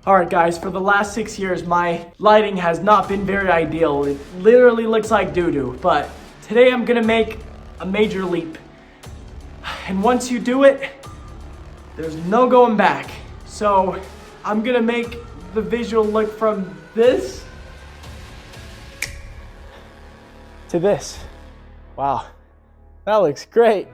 Alright guys, for the last 6 years, my lighting has not been very ideal. It literally looks like doo-doo, but today I'm gonna make a major leap. And once you do it, there's no going back. So I'm gonna make the visual look from this to this. Wow, that looks great.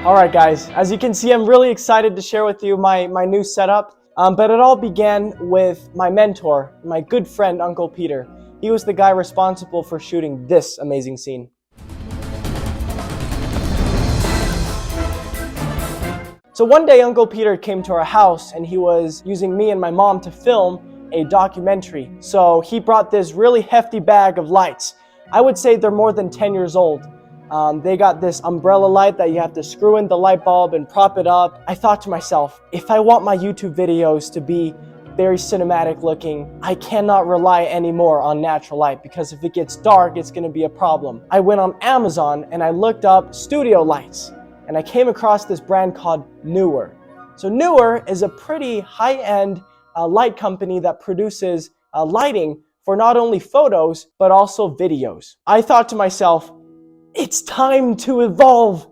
All right, guys, as you can see, I'm really excited to share with you my new setup. But it all began with my mentor, my good friend, Uncle Peter. He was the guy responsible for shooting this amazing scene. So one day, Uncle Peter came to our house and he was using me and my mom to film a documentary. So he brought this really hefty bag of lights. I would say they're more than 10 years old. They got this umbrella light that you have to screw in the light bulb and prop it up. I thought to myself, if I want my YouTube videos to be very cinematic looking, I cannot rely anymore on natural light, because if it gets dark, it's gonna be a problem. I went on Amazon and I looked up studio lights and I came across this brand called Newer. So Newer is a pretty high-end light company that produces lighting for not only photos, but also videos. I thought to myself, it's time to evolve.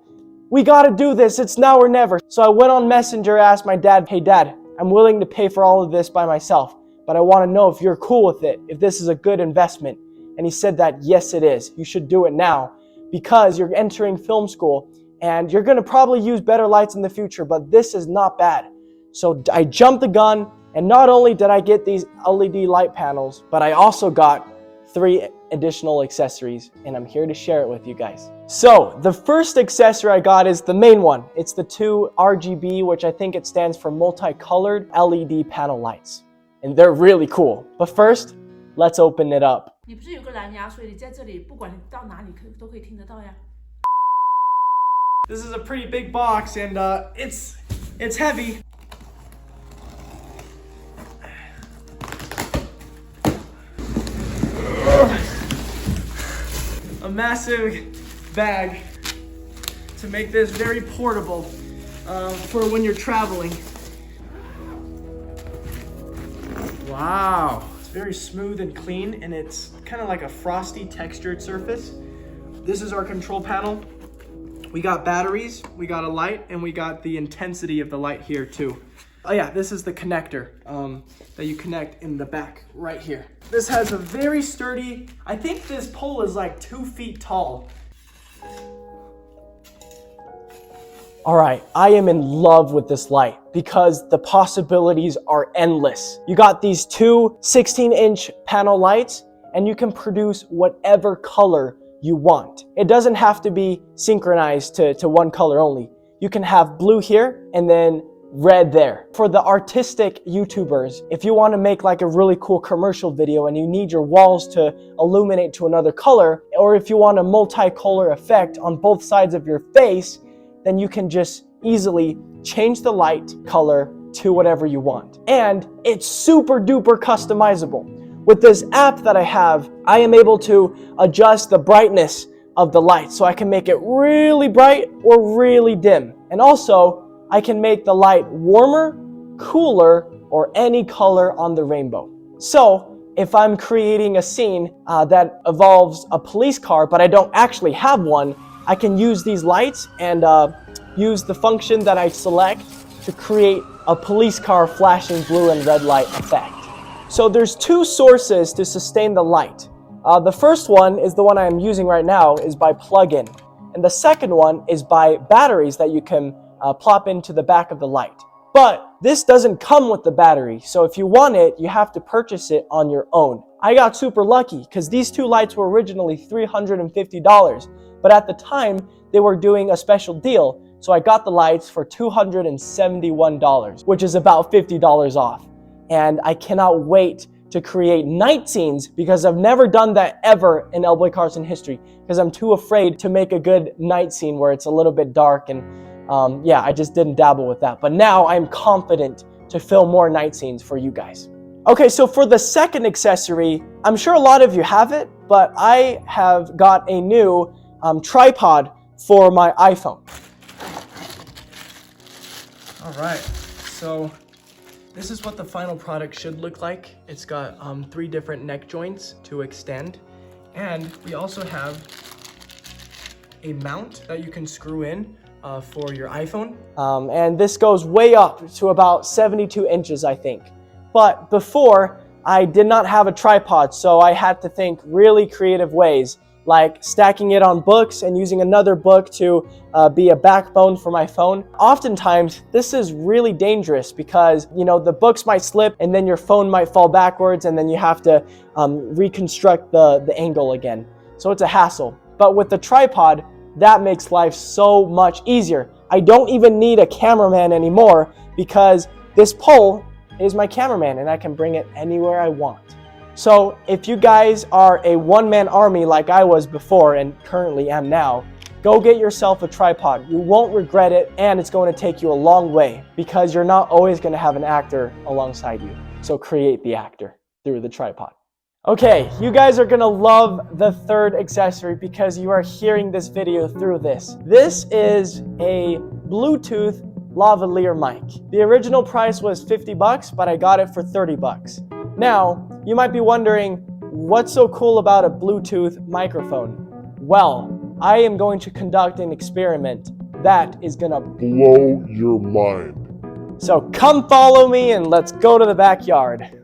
We gotta do this, it's now or never. So I went on Messenger, asked my dad, hey dad, I'm willing to pay for all of this by myself, but I wanna know if you're cool with it, if this is a good investment. And he said that, yes it is, you should do it now, because you're entering film school and you're gonna probably use better lights in the future, but this is not bad. So I jumped the gun, and not only did I get these LED light panels, but I also got 3 additional accessories, and I'm here to share it with you guys. So the first accessory I got is the main one. It's the 2 RGB, which I think it stands for multicolored LED panel lights. And they're really cool. But first, let's open it up. 你不是有个蓝牙，所以你在这里不管你到哪里都可以听得到呀。 This is a pretty big box, and it's heavy. A massive bag to make this very portable for when you're traveling. Wow, it's very smooth and clean, and it's kind of like a frosty textured surface. This is our control panel. We got batteries, we got a light, and we got the intensity of the light here too. Oh yeah, this is the connector that you connect in the back right here. This has a very sturdy, I think this pole is like 2 feet tall. All right, I am in love with this light because the possibilities are endless. You got these 2 16-inch panel lights, and you can produce whatever color you want. It doesn't have to be synchronized to one color only. You can have blue here and then red there. For the artistic YouTubers, if you want to make like a really cool commercial video and you need your walls to illuminate to another color, or if you want a multicolor effect on both sides of your face, then you can just easily change the light color to whatever you want. And it's super duper customizable. With this app that I have, I am able to adjust the brightness of the light, so I can make it really bright or really dim. And also, I can make the light warmer, cooler, or any color on the rainbow. So if I'm creating a scene that involves a police car, but I don't actually have one, I can use these lights and use the function that I select to create a police car flashing blue and red light effect. So there's 2 sources to sustain the light. The first one is the one I'm using right now, is by plug-in. And the second one is by batteries that you can plop into the back of the light. But this doesn't come with the battery, so if you want it, you have to purchase it on your own. I got super lucky because these 2 lights were originally $350, but at the time they were doing a special deal, so I got the lights for $271, which is about $50 off. And I cannot wait to create night scenes, because I've never done that ever in El Boy Carson history, because I'm too afraid to make a good night scene where it's a little bit dark, and yeah, I just didn't dabble with that. But now I'm confident to film more night scenes for you guys. Okay, so for the second accessory, I'm sure a lot of you have it, but I have got a new tripod for my iPhone. All right, so this is what the final product should look like. It's got 3 different neck joints to extend. And we also have a mount that you can screw in for your iPhone. And this goes way up to about 72 inches, I think. But before, I did not have a tripod, so I had to think really creative ways, like stacking it on books and using another book to be a backbone for my phone. Oftentimes, this is really dangerous because, you know, the books might slip and then your phone might fall backwards and then you have to reconstruct the angle again. So it's a hassle. But with the tripod, that makes life so much easier. I don't even need a cameraman anymore because this pole is my cameraman and I can bring it anywhere I want. So if you guys are a one-man army like I was before and currently am now, go get yourself a tripod. You won't regret it, and it's going to take you a long way because you're not always going to have an actor alongside you. So create the actor through the tripod. Okay, you guys are gonna love the third accessory because you are hearing this video through this. This is a Bluetooth lavalier mic. The original price was 50 bucks, but I got it for 30 bucks. Now, you might be wondering, what's so cool about a Bluetooth microphone? Well, I am going to conduct an experiment that is gonna blow your mind. So come follow me and let's go to the backyard.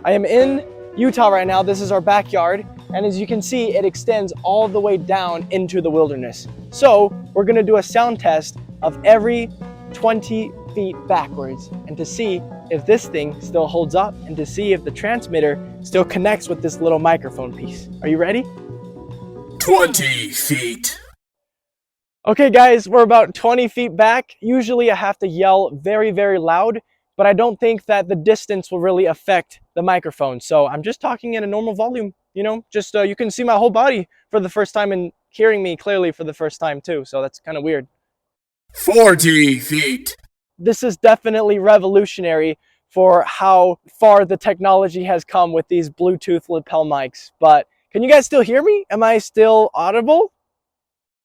I am in Utah right now. This is our backyard, and as you can see, it extends all the way down into the wilderness. So we're gonna do a sound test of every 20 feet backwards, and to see if this thing still holds up, and to see if the transmitter still connects with this little microphone piece. Are you ready? 20 feet. Okay guys, we're about 20 feet back. Usually I have to yell very, very loud, but I don't think that the distance will really affect the microphone. So I'm just talking at a normal volume, you know, just you can see my whole body for the first time and hearing me clearly for the first time too. So that's kind of weird. 40 feet. This is definitely revolutionary for how far the technology has come with these Bluetooth lapel mics. But can you guys still hear me? Am I still audible?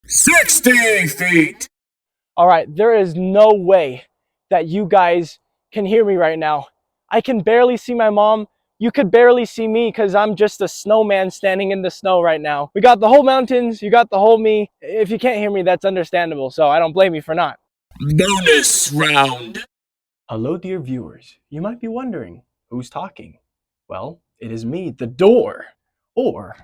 60 feet. All right, there is no way that you guys can hear me right now. I can barely see my mom. You could barely see me because I'm just a snowman standing in the snow right now. We got the whole mountains, you got the whole me. If you can't hear me, that's understandable, so I don't blame you for not. Bonus round. Hello, dear viewers. You might be wondering, who's talking? Well, it is me, the door. Or,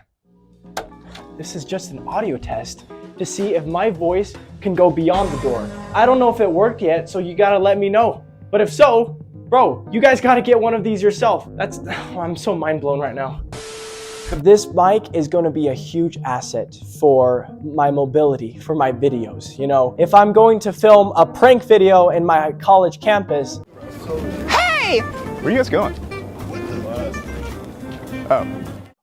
this is just an audio test to see if my voice can go beyond the door. I don't know if it worked yet, so you gotta let me know. But if so, bro, you guys gotta get one of these yourself. I'm so mind blown right now. This mic is gonna be a huge asset for my mobility, for my videos. You know, if I'm going to film a prank video in my college campus. Hey! Where are you guys going? Oh.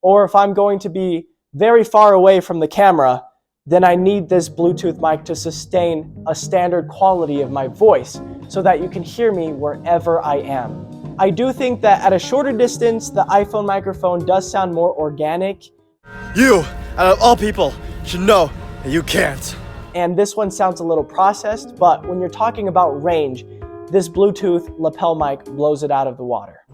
Or if I'm going to be very far away from the camera, then I need this Bluetooth mic to sustain a standard quality of my voice so that you can hear me wherever I am. I do think that at a shorter distance, the iPhone microphone does sound more organic. You, out of all people, should know that you can't. And this one sounds a little processed, but when you're talking about range, this Bluetooth lapel mic blows it out of the water.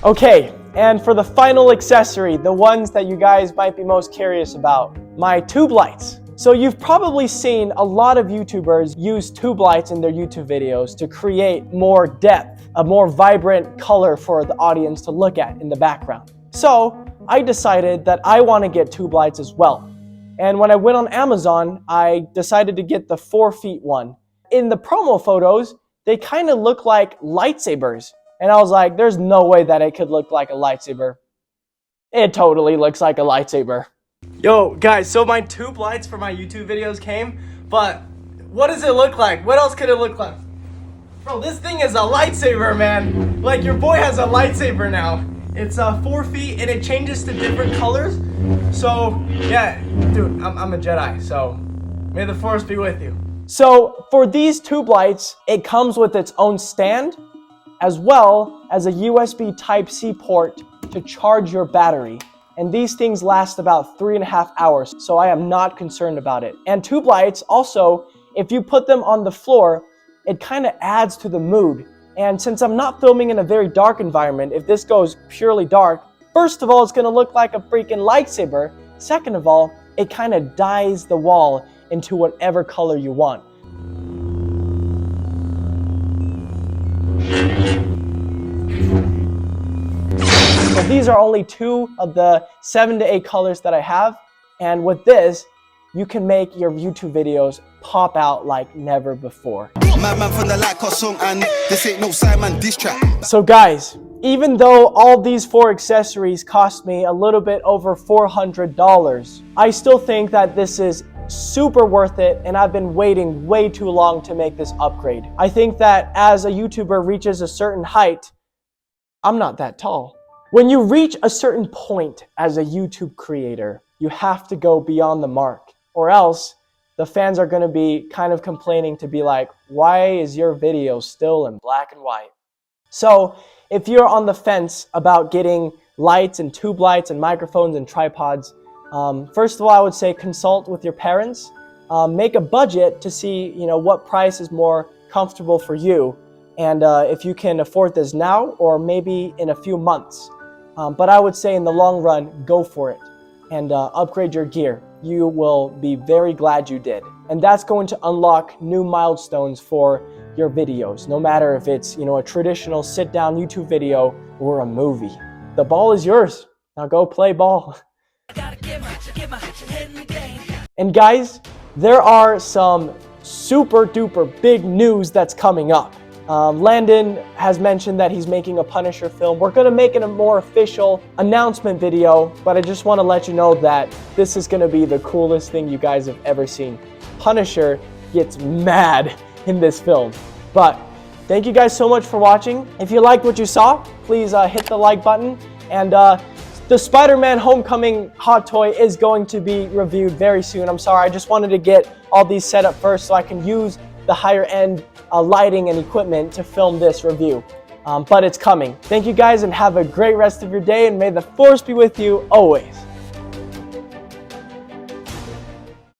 Okay, and for the final accessory, the ones that you guys might be most curious about, my tube lights. So you've probably seen a lot of YouTubers use tube lights in their YouTube videos to create more depth, a more vibrant color for the audience to look at in the background. So I decided that I want to get tube lights as well. And when I went on Amazon, I decided to get the 4 feet one. In the promo photos, they kind of look like lightsabers. And I was like, there's no way that it could look like a lightsaber. It totally looks like a lightsaber. Yo, guys, so my tube lights for my YouTube videos came, but what does it look like? What else could it look like? Bro, this thing is a lightsaber, man. Like, your boy has a lightsaber now. It's 4 feet, and it changes to different colors. So, yeah, dude, I'm a Jedi, so may the Force be with you. So, for these tube lights, it comes with its own stand, as well as a USB Type-C port to charge your battery. and these things last about 3.5 hours, so I am not concerned about it. And tube lights also, if you put them on the floor, it kind of adds to the mood. And since I'm not filming in a very dark environment, if this goes purely dark, first of all, it's gonna look like a freaking lightsaber. Second of all, it kind of dyes the wall into whatever color you want. So these are only 2 of the 7 to 8 colors that I have. And with this, you can make your YouTube videos pop out like never before. So guys, even though all these 4 accessories cost me a little bit over $400, I still think that this is super worth it, and I've been waiting way too long to make this upgrade. I think that as a YouTuber reaches a certain height, I'm not that tall. When you reach a certain point as a YouTube creator, you have to go beyond the mark, or else the fans are going to be kind of complaining to be like, why is your video still in black and white? So if you're on the fence about getting lights and tube lights and microphones and tripods, first of all, I would say consult with your parents. Make a budget to see, what price is more comfortable for you, and if you can afford this now or maybe in a few months. But I would say in the long run, go for it and upgrade your gear. You will be very glad you did. And that's going to unlock new milestones for your videos, no matter if it's, a traditional sit-down YouTube video or a movie. The ball is yours. Now go play ball. And guys, there are some super duper big news that's coming up. Landon has mentioned that he's making a Punisher film. We're going to make it a more official announcement video, but I just want to let you know that this is going to be the coolest thing you guys have ever seen. Punisher gets mad in this film. But thank you guys so much for watching. If you liked what you saw, please hit the like button. And the Spider-Man Homecoming hot toy is going to be reviewed very soon. I'm sorry, I just wanted to get all these set up first so I can use the higher end lighting and equipment to film this review. But it's coming. Thank you guys and have a great rest of your day, and may the force be with you always.